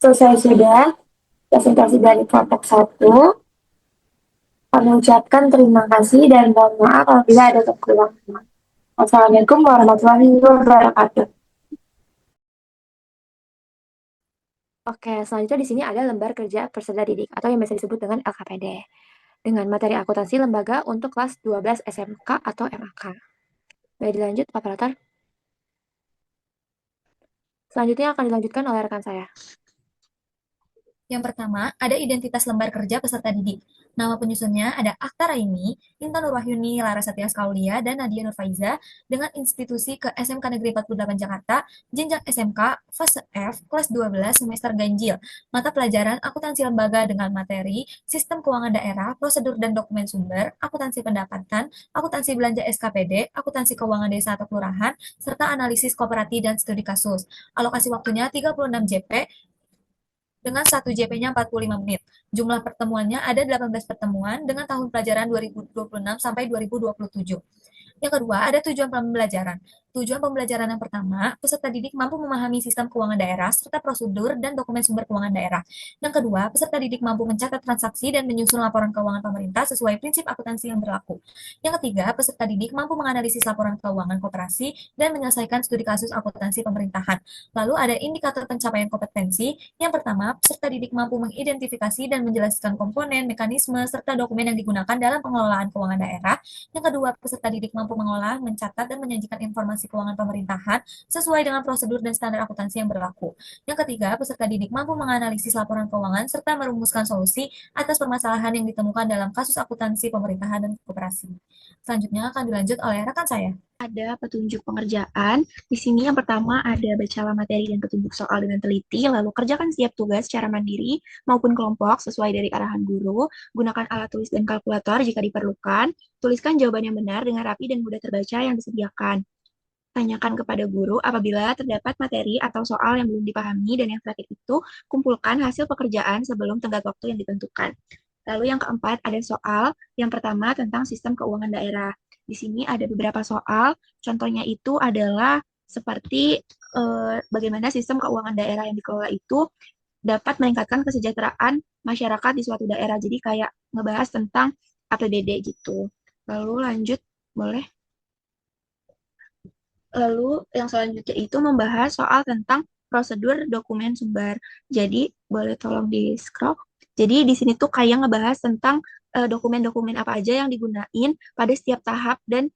S3: Selesai sudah presentasi dari kelompok 1. Kami ucapkan terima kasih dan mohon maaf apabila ada kekurangan. Wassalamualaikum warahmatullahi wabarakatuh. Oke, selanjutnya di sini ada lembar kerja peserta didik atau yang biasa disebut dengan LKPD dengan materi akuntansi lembaga untuk kelas 12 SMK atau MAK. Baik, dilanjut Pak Operator. Selanjutnya akan dilanjutkan oleh rekan saya.
S4: Yang pertama, ada identitas lembar kerja peserta didik. Nama penyusunnya ada Akta Raini, Intan Nurwahyuni, Larasati Kaulia, dan Nadia Nurfaiza dengan institusi ke SMK Negeri 48 Jakarta, jenjang SMK, fase F, kelas 12, semester ganjil. Mata pelajaran akuntansi lembaga dengan materi, sistem keuangan daerah, prosedur dan dokumen sumber, akuntansi pendapatan, akuntansi belanja SKPD, akuntansi keuangan desa atau kelurahan, serta analisis kooperatif dan studi kasus. Alokasi waktunya 36 JP, dengan 1 JP-nya 45 menit. Jumlah pertemuannya ada 18 pertemuan dengan tahun pelajaran 2026 sampai 2027. Yang kedua, ada tujuan pembelajaran. Tujuan pembelajaran yang pertama, peserta didik mampu memahami sistem keuangan daerah serta prosedur dan dokumen sumber keuangan daerah. Yang kedua, peserta didik mampu mencatat transaksi dan menyusun laporan keuangan pemerintah sesuai prinsip akuntansi yang berlaku. Yang ketiga, peserta didik mampu menganalisis laporan keuangan koperasi dan menyelesaikan studi kasus akuntansi pemerintahan. Lalu ada indikator pencapaian kompetensi. Yang pertama, peserta didik mampu mengidentifikasi dan menjelaskan komponen, mekanisme, serta dokumen yang digunakan dalam pengelolaan keuangan daerah. Yang kedua, peserta didik mampu mengolah, mencatat, dan menyajikan informasi keuangan pemerintahan sesuai dengan prosedur dan standar akuntansi yang berlaku. Yang ketiga, peserta didik mampu menganalisis laporan keuangan serta merumuskan solusi atas permasalahan yang ditemukan dalam kasus akuntansi pemerintahan dan koperasi. Selanjutnya akan dilanjut oleh rekan saya.
S8: Ada petunjuk pengerjaan. Di sini yang pertama ada bacalah materi dan petunjuk soal dengan teliti, lalu kerjakan setiap tugas secara mandiri maupun kelompok sesuai dari arahan guru, gunakan alat tulis dan kalkulator jika diperlukan, tuliskan jawaban yang benar dengan rapi dan mudah terbaca yang disediakan. Tanyakan kepada guru apabila terdapat materi atau soal yang belum dipahami dan yang terakhir itu, kumpulkan hasil pekerjaan sebelum tenggat waktu yang ditentukan. Lalu yang keempat ada soal, yang pertama tentang sistem keuangan daerah. Di sini ada beberapa soal, contohnya itu adalah seperti bagaimana sistem keuangan daerah yang dikelola itu dapat meningkatkan kesejahteraan masyarakat di suatu daerah. Jadi kayak ngebahas tentang APBD gitu. Lalu lanjut, boleh? Lalu yang selanjutnya itu membahas soal tentang prosedur dokumen sumber. Jadi boleh tolong di scroll. Jadi di sini tuh kayak ngebahas tentang dokumen-dokumen apa aja yang digunain pada setiap tahap dan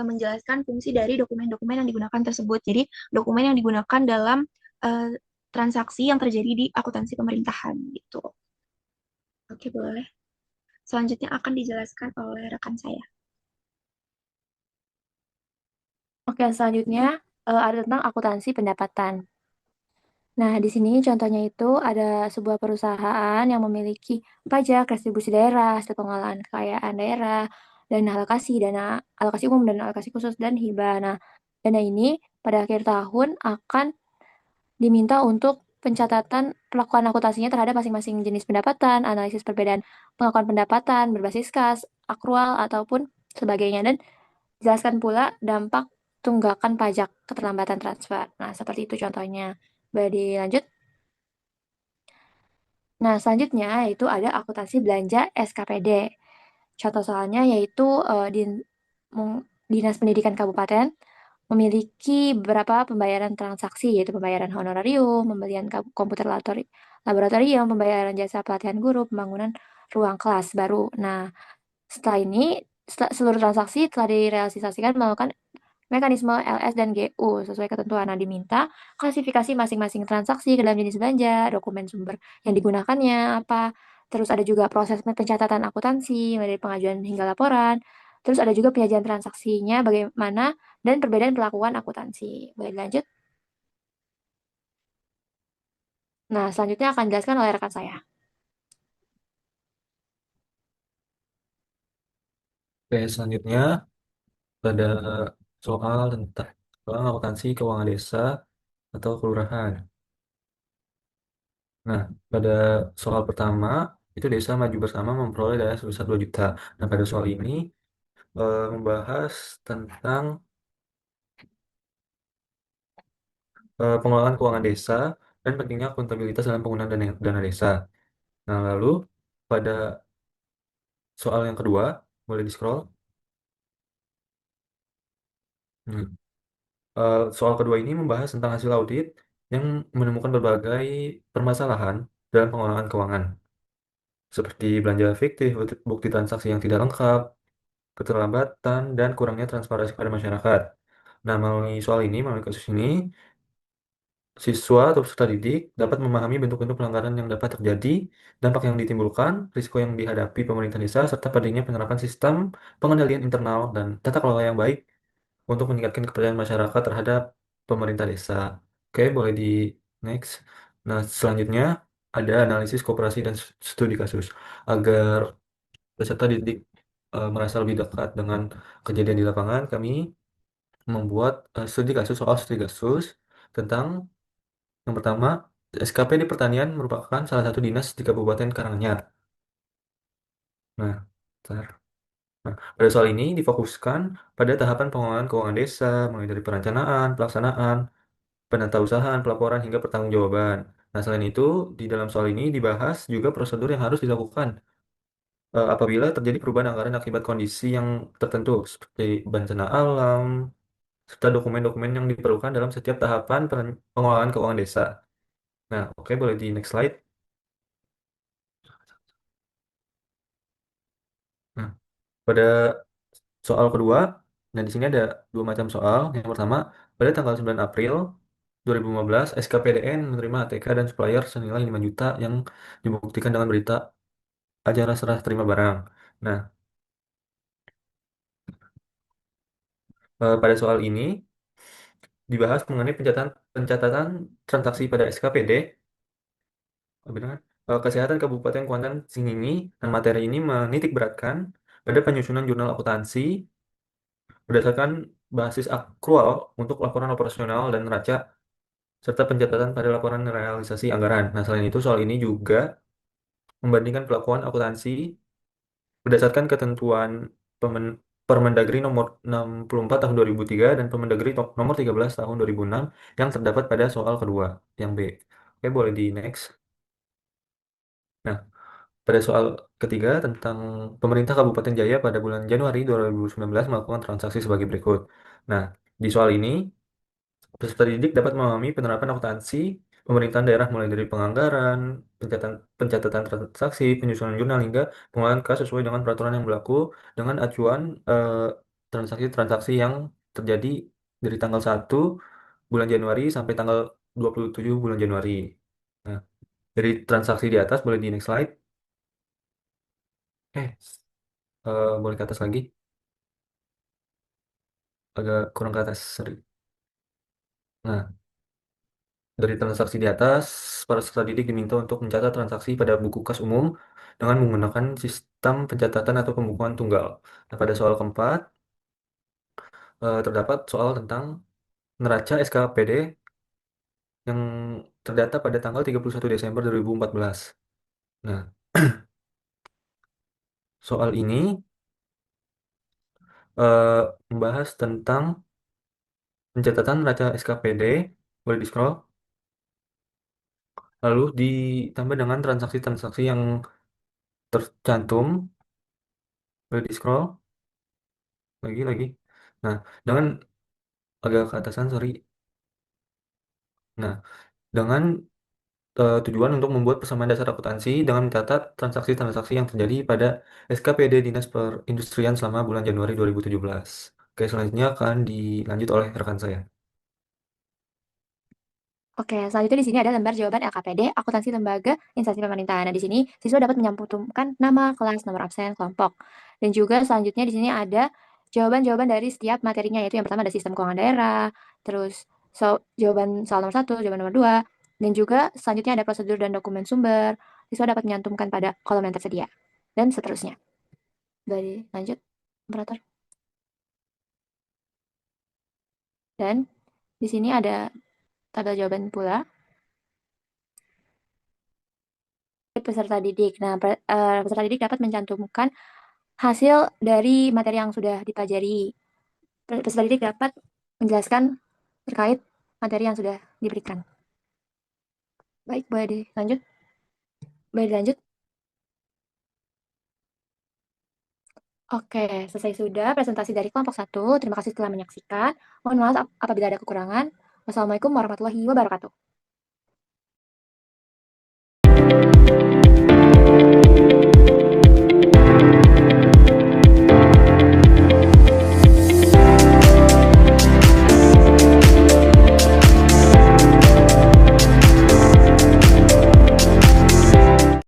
S8: menjelaskan fungsi dari dokumen-dokumen yang digunakan tersebut. Jadi dokumen yang digunakan dalam eh, transaksi yang terjadi di akuntansi pemerintahan gitu. Oke, boleh. Selanjutnya akan dijelaskan oleh rekan saya.
S3: Oke, selanjutnya ada tentang akuntansi pendapatan. Nah, di sini contohnya itu ada sebuah perusahaan yang memiliki pajak, restribusi daerah, hasil pengelolaan kekayaan daerah, dana alokasi umum dan alokasi khusus dan hibah. Nah, dana ini pada akhir tahun akan diminta untuk pencatatan pelakuan akuntansinya terhadap masing-masing jenis pendapatan, analisis perbedaan pengakuan pendapatan berbasis kas, akrual ataupun sebagainya, dan jelaskan pula dampak tunggakan pajak keterlambatan transfer. Nah, seperti itu contohnya. Boleh dilanjut? Nah, selanjutnya itu ada akuntansi belanja SKPD. Contoh soalnya yaitu Dinas Pendidikan Kabupaten memiliki beberapa pembayaran transaksi, yaitu pembayaran honorarium, pembelian komputer laboratorium, pembayaran jasa pelatihan guru, pembangunan ruang kelas baru. Nah, setelah ini, seluruh transaksi telah direalisasikan melakukan mekanisme LS dan GU sesuai ketentuan. Nah, diminta klasifikasi masing-masing transaksi ke dalam jenis belanja, dokumen sumber yang digunakannya apa. Terus ada juga proses pencatatan akuntansi, dari pengajuan hingga laporan. Terus ada juga penyajian transaksinya bagaimana dan perbedaan perlakuan akuntansi. Boleh dilanjut? Nah, selanjutnya akan dijelaskan oleh rekan saya.
S2: Oke, selanjutnya ada soal akuntansi keuangan desa atau kelurahan. Nah, pada soal pertama, itu desa maju bersama memperoleh dana sebesar 2 juta. Nah, pada soal ini membahas tentang pengelolaan keuangan desa dan pentingnya akuntabilitas dalam penggunaan dana desa. Nah, lalu pada soal yang kedua, boleh di-scroll. Hmm. Soal kedua ini membahas tentang hasil audit yang menemukan berbagai permasalahan dalam pengelolaan keuangan, seperti belanja fiktif, bukti transaksi yang tidak lengkap, keterlambatan, dan kurangnya transparansi pada masyarakat. Nah, melalui kasus ini, siswa atau peserta didik dapat memahami bentuk-bentuk pelanggaran yang dapat terjadi, dampak yang ditimbulkan, risiko yang dihadapi pemerintah desa, serta pentingnya penerapan sistem pengendalian internal dan tata kelola yang baik untuk meningkatkan kepercayaan masyarakat terhadap pemerintah desa. Oke, boleh di next. Nah, selanjutnya ada analisis kooperasi dan studi kasus. Agar peserta didik merasa lebih dekat dengan kejadian di lapangan, kami membuat studi kasus tentang yang pertama, SKPD Pertanian merupakan salah satu dinas di Kabupaten Karanganyar. Nah, bentar. Nah, pada soal ini difokuskan pada tahapan pengelolaan keuangan desa, mulai dari perencanaan, pelaksanaan, penatausahaan, pelaporan, hingga pertanggungjawaban. Nah, selain itu, di dalam soal ini dibahas juga prosedur yang harus dilakukan apabila terjadi perubahan anggaran akibat kondisi yang tertentu, seperti bencana alam, serta dokumen-dokumen yang diperlukan dalam setiap tahapan pengelolaan keuangan desa. Nah, oke, boleh di next slide. Nah, pada soal kedua, nah di sini ada dua macam soal. Yang pertama, pada tanggal 9 April 2015, SKPDN menerima ATK dan supplier senilai 5 juta yang dibuktikan dengan berita acara serah terima barang. Nah, pada soal ini dibahas mengenai pencatatan transaksi pada SKPD, benar? Kesehatan Kabupaten Kuantan Singingi, dan materi ini menitik beratkan pada penyusunan jurnal akuntansi berdasarkan basis akrual untuk laporan operasional dan neraca serta pencatatan pada laporan realisasi anggaran. Nah, selain itu, soal ini juga membandingkan pelakuan akuntansi berdasarkan ketentuan Permendagri nomor 64 tahun 2003 dan Permendagri nomor 13 tahun 2006 yang terdapat pada soal kedua, yang B. Oke, boleh di next. Nah, pada soal ketiga tentang pemerintah Kabupaten Jaya pada bulan Januari 2019 melakukan transaksi sebagai berikut. Nah, di soal ini peserta didik dapat memahami penerapan akuntansi pemerintahan daerah mulai dari penganggaran, pencatatan transaksi, penyusunan jurnal hingga pengelolaan kas sesuai dengan peraturan yang berlaku dengan acuan transaksi-transaksi yang terjadi dari tanggal 1 bulan Januari sampai tanggal 27 bulan Januari. Nah, dari transaksi di atas boleh di next slide. Eh, boleh ke atas lagi. Agak kurang ke atas, sorry. Nah, dari transaksi di atas, para peserta didik diminta untuk mencatat transaksi pada buku kas umum dengan menggunakan sistem pencatatan atau pembukuan tunggal. Nah, pada soal keempat, terdapat soal tentang neraca SKPD yang terdata pada tanggal 31 Desember 2014. Nah, soal ini eh, membahas tentang pencatatan neraca SKPD, boleh di-scroll, lalu ditambah dengan transaksi-transaksi yang tercantum, boleh di-scroll, lagi. Nah, dengan agak ke atasan, sorry. Nah, dengan tujuan untuk membuat persamaan dasar akuntansi dengan mencatat transaksi-transaksi yang terjadi pada SKPD Dinas Perindustrian selama bulan Januari 2017. Oke, selanjutnya akan dilanjut oleh rekan saya.
S3: Oke, selanjutnya di sini ada lembar jawaban LKPD, akuntansi lembaga instansi pemerintahan. Nah, di sini siswa dapat menyantumkan nama, kelas, nomor absen, kelompok. Dan juga selanjutnya di sini ada jawaban-jawaban dari setiap materinya, yaitu yang pertama ada sistem keuangan daerah, terus jawaban soal nomor 1, jawaban nomor 2, dan juga selanjutnya ada prosedur dan dokumen sumber. Siswa dapat menyantumkan pada kolom yang tersedia, dan seterusnya. Dari lanjut, operator. Dan di sini ada tabel jawaban pula. peserta didik. Nah, peserta didik dapat mencantumkan hasil dari materi yang sudah dipelajari. Peserta didik dapat menjelaskan terkait materi yang sudah diberikan. Baik, boleh dilanjut? Boleh dilanjut? Oke, selesai sudah presentasi dari kelompok 1. Terima kasih telah menyaksikan. Mohon maaf apabila ada kekurangan. Wassalamualaikum warahmatullahi wabarakatuh.